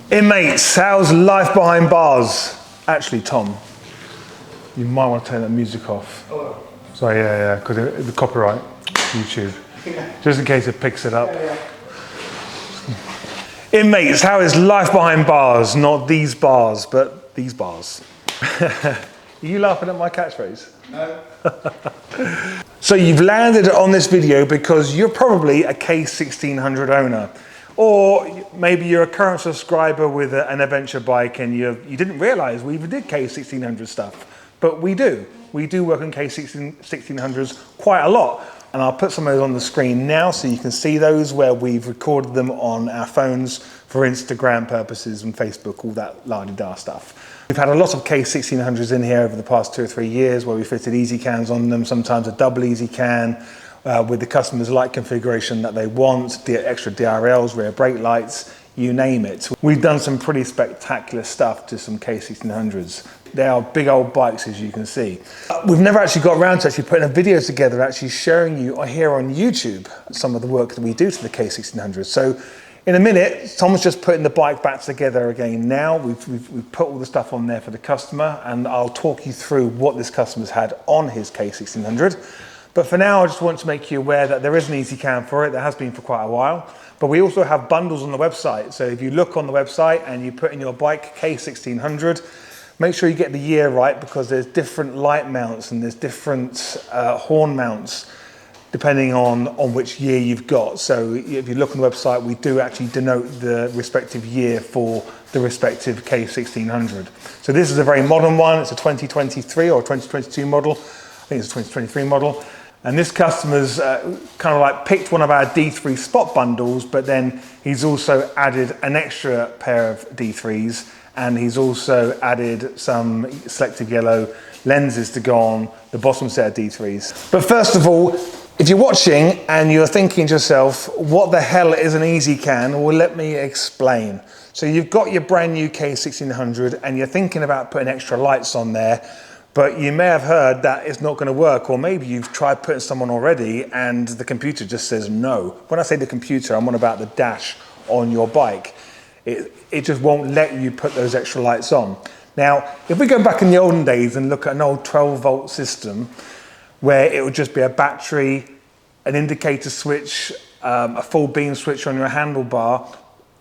Hey mates, how's life behind bars? Actually, Tom, you might want to turn that music off. Oh. Sorry, yeah, because the copyright, YouTube. Just in case it picks it up. Hey mates, how is life behind bars? Not these bars, but these bars. Are you laughing at my catchphrase? No. So you've landed on this video because you're probably a K1600 owner. Or maybe you're a current subscriber with an adventure bike and you didn't realize we even did K1600 stuff. But we do. We do work on K1600s quite a lot. And I'll put some of those on the screen now so you can see those where we've recorded them on our phones for Instagram purposes and Facebook, all that la-di-da stuff. We've had a lot of K1600s in here over the past 2 or 3 years where we fitted EZCans on them, sometimes a double EZCan with the customer's light configuration that they want, the extra DRLs, rear brake lights, you name it. We've done some pretty spectacular stuff to some K1600s. They are big old bikes, as you can see. We've never actually got around to actually putting a video together, actually showing you here on YouTube some of the work that we do to the K1600s. So in a minute, Tom's just putting the bike back together again now. We've put all the stuff on there for the customer, and I'll talk you through what this customer's had on his K1600. But for now, I just want to make you aware that there is an EZCan for it. There has been for quite a while. But we also have bundles on the website. So if you look on the website and you put in your bike K1600, make sure you get the year right because there's different light mounts and there's different horn mounts depending on which year you've got. So if you look on the website, we do actually denote the respective year for the respective K1600. So this is a very modern one. It's a 2023 or 2022 model. I think it's a 2023 model. And this customer's kind of like picked one of our D3 spot bundles, but then he's also added an extra pair of D3s, and he's also added some selective yellow lenses to go on the bottom set of D3s. But first of all, if you're watching and you're thinking to yourself, what the hell is an EZCan? Well, let me explain. So you've got your brand new K1600 and you're thinking about putting extra lights on there, but you may have heard that it's not going to work, or maybe you've tried putting some on already and the computer just says no. When I say the computer, I'm on about the dash on your bike. It just won't let you put those extra lights on. Now, if we go back in the olden days and look at an old 12-volt system where it would just be a battery, an indicator switch, a full beam switch on your handlebar,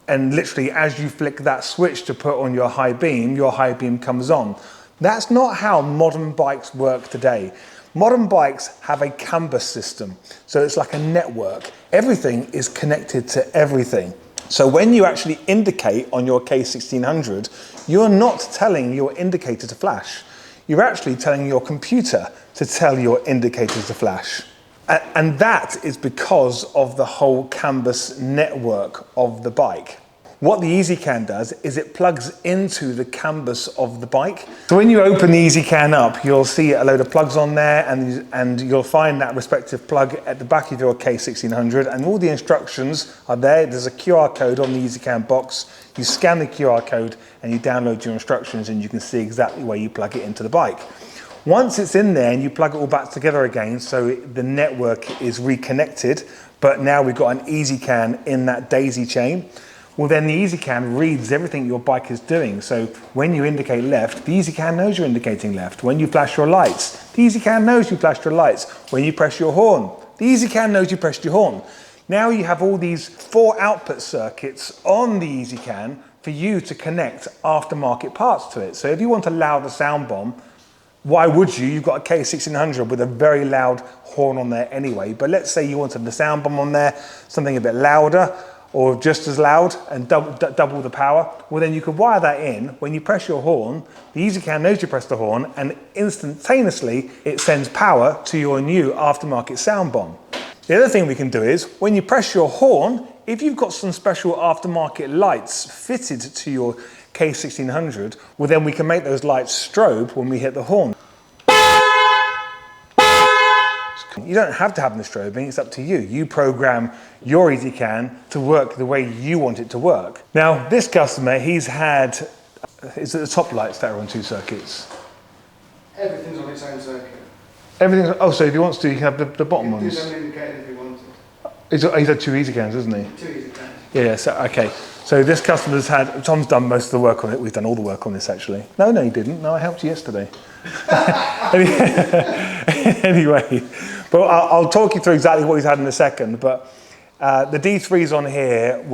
and literally as you flick that switch to put on your high beam comes on. That's not how modern bikes work today. Modern bikes have a CanBus system, so it's like a network. Everything is connected to everything. So when you actually indicate on your K1600, you're not telling your indicator to flash. You're actually telling your computer to tell your indicator to flash. And that is because of the whole CanBus network of the bike. What the EZCan does is it plugs into the CanBus of the bike. So when you open the EZCan up, you'll see a load of plugs on there, and you'll find that respective plug at the back of your K1600, and all the instructions are there. There's a QR code on the EZCan box. You scan the QR code and you download your instructions, and you can see exactly where you plug it into the bike. Once it's in there and you plug it all back together again, so the network is reconnected, but now we've got an EZCan in that daisy chain. Well, then the EZCan reads everything your bike is doing. So when you indicate left, the EZCan knows you're indicating left. When you flash your lights, the EZCan knows you flashed your lights. When you press your horn, the EZCan knows you pressed your horn. Now you have all these 4 output circuits on the EZCan for you to connect aftermarket parts to it. So if you want a louder sound bomb, why would you? You've got a K1600 with a very loud horn on there anyway. But let's say you wanted the sound bomb on there, something a bit louder, or just as loud and double the power, well then you could wire that in. When you press your horn, the EZCan knows you pressed the horn, and instantaneously it sends power to your new aftermarket sound bomb. The other thing we can do is, when you press your horn, if you've got some special aftermarket lights fitted to your K1600, well then we can make those lights strobe when we hit the horn. You don't have to have the strobing, it's up to you. You program your EZCan to work the way you want it to work. Now, this customer, he's had, is it the top lights that are on 2 circuits? Everything's on its own circuit. Everything's, oh, so if he wants to, he can have the bottom ones. He can do them indicated if he wanted. He's had 2 EZCans, hasn't he? 2 EZCans. Yeah, so, okay. So this customer's had, Tom's done most of the work on it. We've done all the work on this actually. No, he didn't. No, I helped you yesterday. Anyway, but I'll talk you through exactly what he's had in a second. But the D3's on here.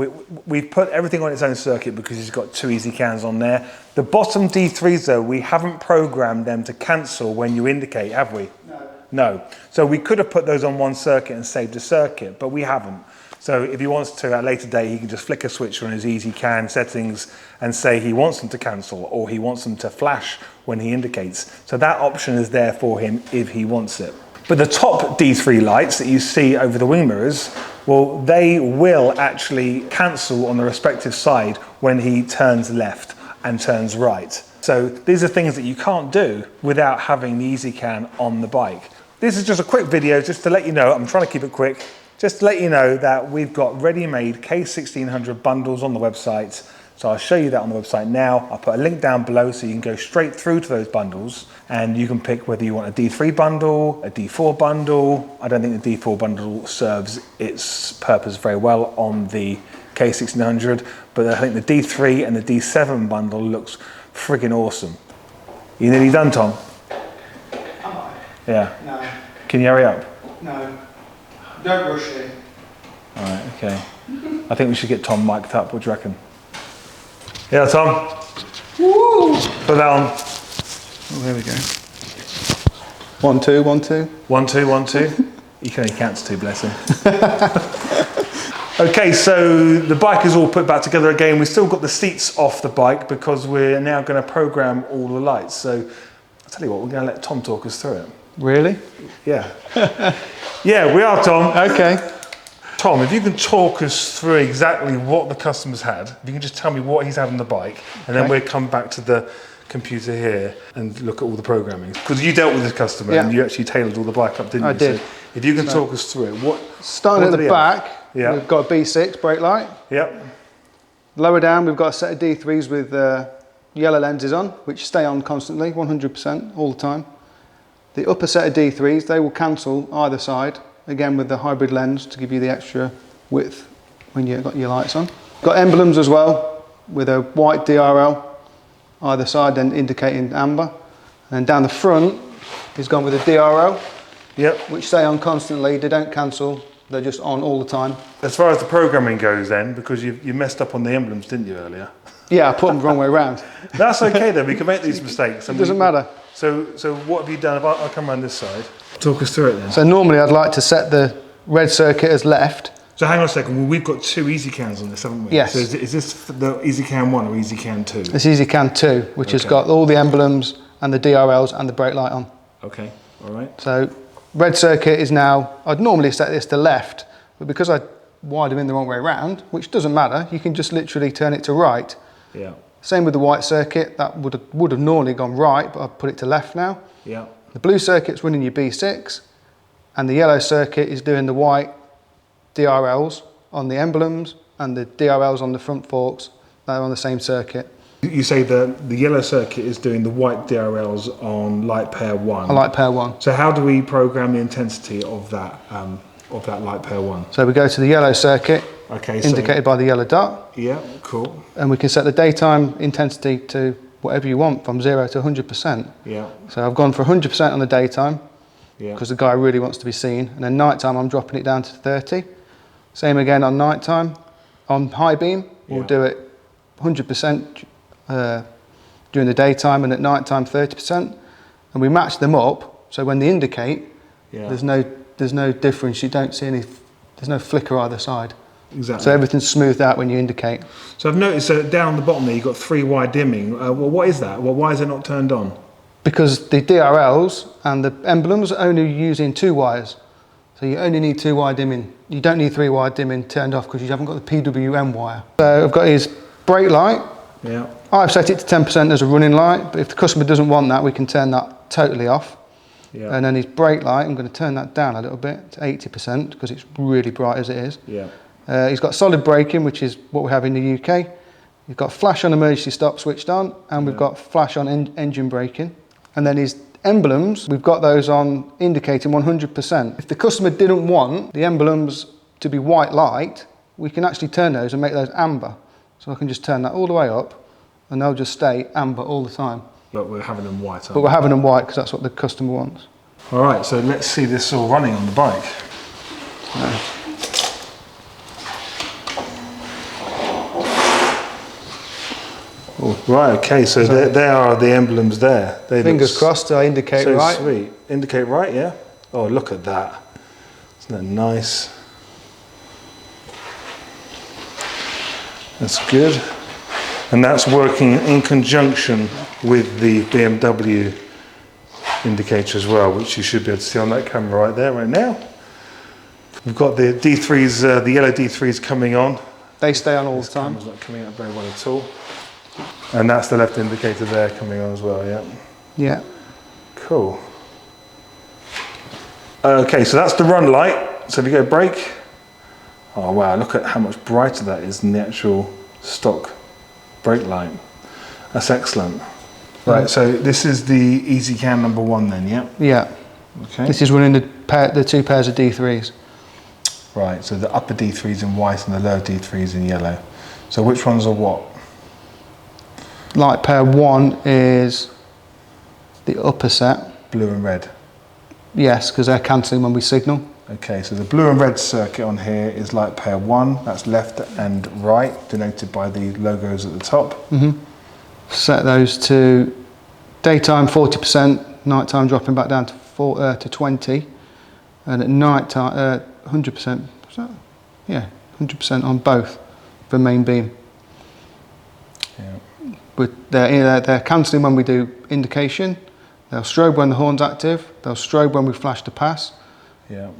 We've put everything on its own circuit because he's got two EZCans on there. The bottom D3s though, we haven't programmed them to cancel when you indicate, have we? No. No. So we could have put those on one circuit and saved a circuit, but we haven't. So if he wants to, at a later date, he can just flick a switch on his EZCan settings and say he wants them to cancel or he wants them to flash when he indicates. So that option is there for him if he wants it. But the top D3 lights that you see over the wing mirrors, well, they will actually cancel on the respective side when he turns left and turns right. So these are things that you can't do without having the EZCan on the bike. This is just a quick video just to let you know, I'm trying to keep it quick, just to let you know that we've got ready-made K1600 bundles on the website. So I'll show you that on the website now. I'll put a link down below so you can go straight through to those bundles and you can pick whether you want a D3 bundle, a D4 bundle. I don't think the D4 bundle serves its purpose very well on the K1600, but I think the D3 and the D7 bundle looks friggin' awesome. You nearly done, Tom? Am I? Yeah. No. Can you hurry up? No. Don't rush in. All right, okay. I think we should get Tom mic'd up. What do you reckon? Yeah, Tom. Woo! Put that on. Oh, there we go. 1, 2, 1, 2. 1, 2, 1, 2. He can only count to 2, bless him. Okay, so the bike is all put back together again. We've still got the seats off the bike because we're now going to program all the lights. So I'll tell you what, we're going to let Tom talk us through it. Really? Yeah. Yeah, we are, Tom. Okay. Tom, if you can talk us through exactly what the customer's had, if you can just tell me what he's had on the bike, and then we'll come back to the computer here and look at all the programming. Because you dealt with this customer and you actually tailored all the bike up, didn't you? I did. So if you can talk us through it, starting at the back, Yeah. we've got a B6 brake light. Yep. Lower down, we've got a set of D3s with yellow lenses on, which stay on constantly, 100% all the time. The upper set of D3s, they will cancel either side, again with the hybrid lens to give you the extra width when you've got your lights on. Got emblems as well, with a white DRL either side, then indicating amber. And then down the front, he's gone with a DRL, which stay on constantly, they don't cancel, they're just on all the time. As far as the programming goes then, because you messed up on the emblems, didn't you, earlier? Yeah, I put them the wrong way around. That's okay though, we can make these mistakes. It doesn't matter. So what have you done? I'll come around this side. Talk us through it then. So normally I'd like to set the red circuit as left. So hang on a second, well, we've got two EZCans on this, haven't we? Yes. So is this the EZCan 1 or EZCan 2? It's EZCan 2, which has got all the emblems and the DRLs and the brake light on. Okay, all right. So red circuit is now, I'd normally set this to left, but because I wired them in the wrong way around, which doesn't matter, you can just literally turn it to right. Yeah. Same with the white circuit, that would have normally gone right, but I've put it to left now. Yeah. The blue circuit's running your B6, and the yellow circuit is doing the white DRLs on the emblems and the DRLs on the front forks. They're on the same circuit. You say the yellow circuit is doing the white DRLs on light pair 1. On light pair 1. So how do we program the intensity of that light pair 1? So we go to the yellow circuit, okay, indicated by the yellow dot. Yeah, cool. And we can set the daytime intensity to whatever you want, from 0 to 100%. Yeah. So I've gone for 100% on the daytime, because the guy really wants to be seen. And then nighttime, I'm dropping it down to 30. Same again on nighttime. On high beam, we'll do it 100% during the daytime, and at nighttime 30%. And we match them up, so when they indicate, there's no difference. You don't see any, there's no flicker either side. Exactly. So everything's smoothed out when you indicate. So I've noticed that down the bottom there you've got 3 wire dimming. Well, what is that? Well, why is it not turned on? Because the DRLs and the emblems are only using 2 wires. So you only need 2 wire dimming. You don't need 3 wire dimming turned off because you haven't got the PWM wire. So I've got his brake light. Yeah. I've set it to 10% as a running light, but if the customer doesn't want that, we can turn that totally off. Yeah. And then his brake light, I'm going to turn that down a little bit to 80% because it's really bright as it is. Yeah. He's got solid braking, which is what we have in the UK. We've got flash on emergency stop switched on, and we've got flash on engine braking. And then his emblems, we've got those on indicating 100%. If the customer didn't want the emblems to be white light, we can actually turn those and make those amber. So I can just turn that all the way up and they'll just stay amber all the time. But we're having them white, But we're having them white because that's what the customer wants. All right, so let's see this all running on the bike. Oh, right, okay, so there are the emblems there. They Fingers crossed, I indicate so right. Sweet. Indicate right, yeah? Oh, look at that. Isn't that nice? That's good. And that's working in conjunction with the BMW indicator as well, which you should be able to see on that camera right there, right now. We've got the D3s, the yellow D3s coming on. They stay on all the This time. camera's not coming out very well at all. And that's the left indicator there coming on as well, yeah. Yeah. Cool. Okay, so that's the run light. So if you go brake, oh wow, look at how much brighter that is than the actual stock brake light. That's excellent. Right, so this is the EZCan number 1 then, yeah? Yeah. Okay. This is running the 2 pairs of D3s. Right, so the upper D3's in white and the lower D3's in yellow. So which ones are what? Light pair 1 is the upper set. Blue and red. Yes, because they're cancelling when we signal. Okay, so the blue and red circuit on here is light pair 1. That's left and right, denoted by the logos at the top. Set those to daytime 40%, nighttime dropping back down to 20, and at night time 100%. Yeah, 100% on both for main beam. Yeah. But they're cancelling when we do indication. They'll strobe when the horn's active. They'll strobe when we flash to pass. Yeah.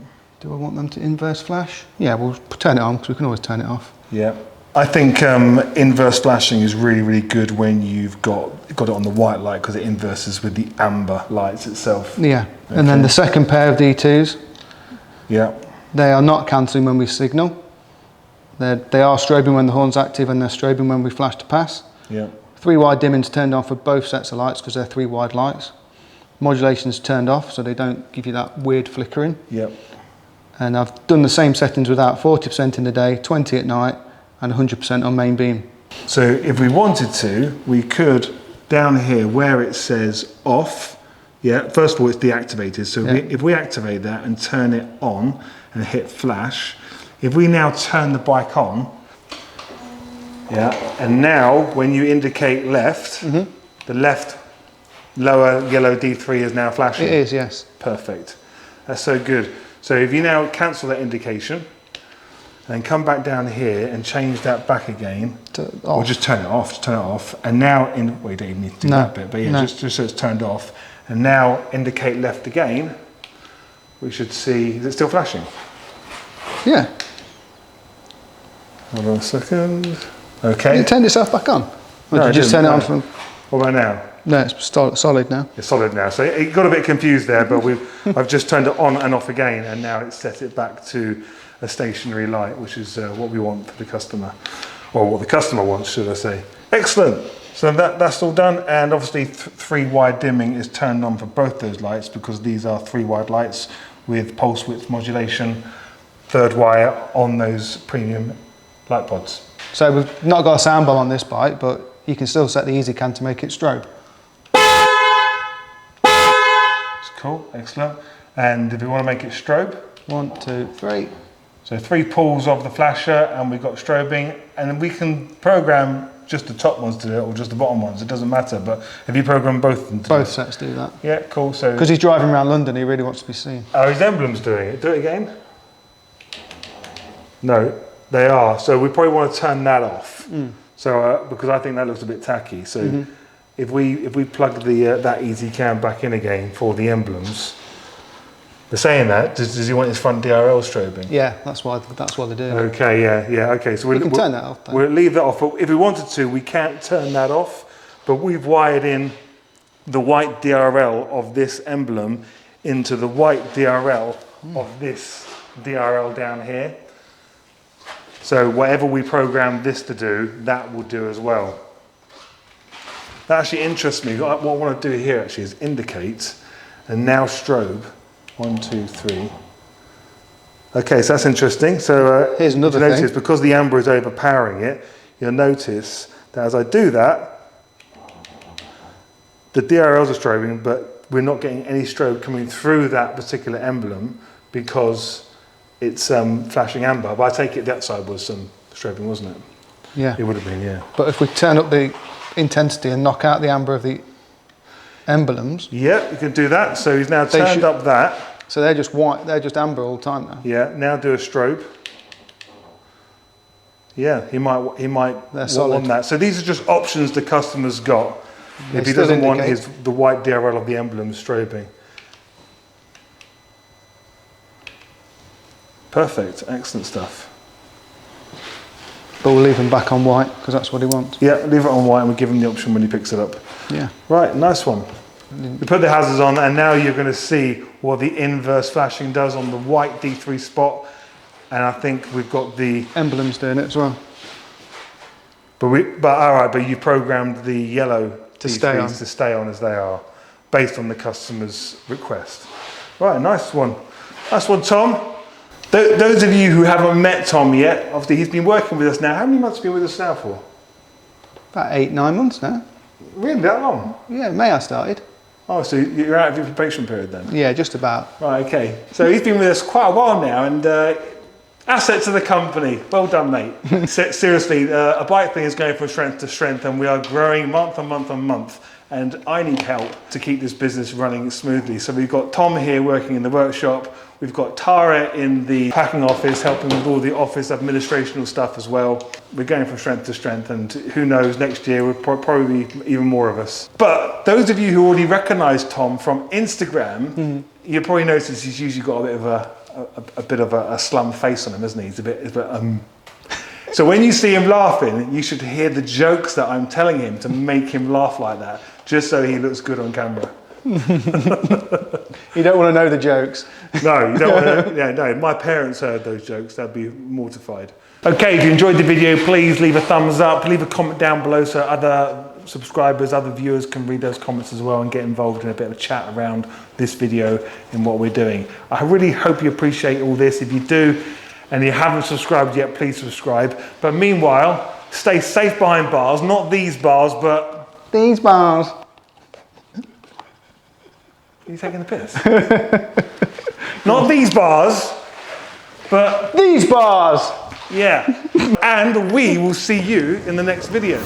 Do I want them to inverse flash? Yeah, we'll turn it on because we can always turn it off. Yeah. I think inverse flashing is really, really good when you've got it on the white light because it inverses with the amber lights itself. Yeah. Okay. And then the second pair of D2s, Yeah. they are not cancelling when we signal. They are strobing when the horn's active and they're strobing when we flash to pass. Yeah. 3 wide dimming's turned on for both sets of lights because they're 3 wide lights. Modulation's turned off so they don't give you that weird flickering. Yep. And I've done the same settings without 40% in the day, 20 at night and 100% on main beam. So if we wanted to, we could, down here where it says off, yeah, first of all it's deactivated. So if we activate that and turn it on and hit flash, if we now turn the bike on, yeah, and now when you indicate left, the left lower yellow D3 is now flashing. It is, yes. Perfect. That's so good. So if you now cancel that indication and come back down here and change that back again, or just turn it off, and now, well, you don't even need to do that bit, but yeah, just so it's turned off, and now indicate left again, we should see, is it still flashing? Yeah. Hold on a second. Okay. It turned itself back on. Or No, did you just turn it on from... What about now? No, it's solid now. It's solid now. So it got a bit confused there, but I've just turned it on and off again, and now it's set it back to a stationary light, which is what we want for the customer, or what the customer wants, should I say. Excellent. So that's all done, and obviously 3 wide dimming is turned on for both those lights because these are 3 wide lights with pulse width modulation, 3rd wire on those premium light pods. So we've not got a sound bar on this bike, but you can still set the EZCan to make it strobe. Cool, excellent. And if we want to make it strobe, 1, 2, 3. so 3 pulls of the flasher, and we've got strobing, and then we can program just the top ones to do it or just the bottom ones. It doesn't matter. But if you program both of them, to Both sets do that. Yeah, cool. So because he's driving around London, he really wants to be seen. Oh, his emblem's doing it. Do it again. No, they are. So we probably want to turn that off. So because I think that looks a bit tacky. So. If we plug the that EZCan back in again for the emblems, they're saying that. Does he want his front DRL strobing? Yeah, that's why they're doing. Okay, yeah, okay. So we can turn that off. We'll leave that off. But if we wanted to, we can't turn that off. But we've wired in the white DRL of this emblem into the white DRL of this DRL down here. So whatever we program this to do, that will do as well. That actually interests me. What I want to do here actually is indicate and now strobe. 1, 2, 3. Okay, so that's interesting. So Here's another you notice thing. because the amber is overpowering it, you'll notice that as I do that, the DRLs are strobing, but we're not getting any strobe coming through that particular emblem because it's flashing amber. But I take it that side was some strobing, wasn't it? Yeah. It would have been, yeah. But if we turn up the intensity and knock out the amber of the emblems, Yeah, you can do that. So he's now turned up that. so they're just white, they're just amber all the time now. Yeah, now do a strobe. Yeah, he might want that. So these are just options the customer's got if he doesn't want the white DRL of the emblem strobing. Perfect, excellent stuff. But we'll leave them back on white because that's what he wants. Yeah, leave it on white and we'll give him the option when he picks it up. Yeah. Right, nice one. We put the hazards on and now you're going to see what the inverse flashing does on the white D3 spot. And I think we've got the emblems doing it as well. But you programmed the yellow to D3s to stay on as they are, based on the customer's request. Right, nice one. Nice one, Tom. Those of you who haven't met Tom yet, obviously he's been working with us now. How many months have you been with us now for? About 8-9 months now. Really, that long? Yeah, May I started. Oh, so you're out of your probation period then? Yeah, just about. Right, okay. So he's been with us quite a while now and asset to the company. Well done, mate. Seriously, a bike thing is going from strength to strength and we are growing month on month on month. And I need help to keep this business running smoothly. So we've got Tom here working in the workshop. We've got Tara in the packing office, helping with all the office administrational stuff as well. We're going from strength to strength, and who knows, next year we'll probably be even more of us. But those of you who already recognize Tom from Instagram, you probably notice he's usually got a bit of a slum face on him, isn't he? He's a bit So when you see him laughing, you should hear the jokes that I'm telling him to make him laugh like that, just so he looks good on camera. You don't want to know the jokes. No, you don't want to. Yeah, no, my parents heard those jokes, they'd be mortified. Okay, if you enjoyed the video, please leave a thumbs up, leave a comment down below so other subscribers, other viewers can read those comments as well and get involved in a bit of a chat around this video and what we're doing. I really hope you appreciate all this. If you do, and you haven't subscribed yet, please subscribe. But meanwhile, stay safe behind bars, not these bars, but these bars. Are you taking the piss? Not these bars, but these bars. yeah. And we will see you in the next video.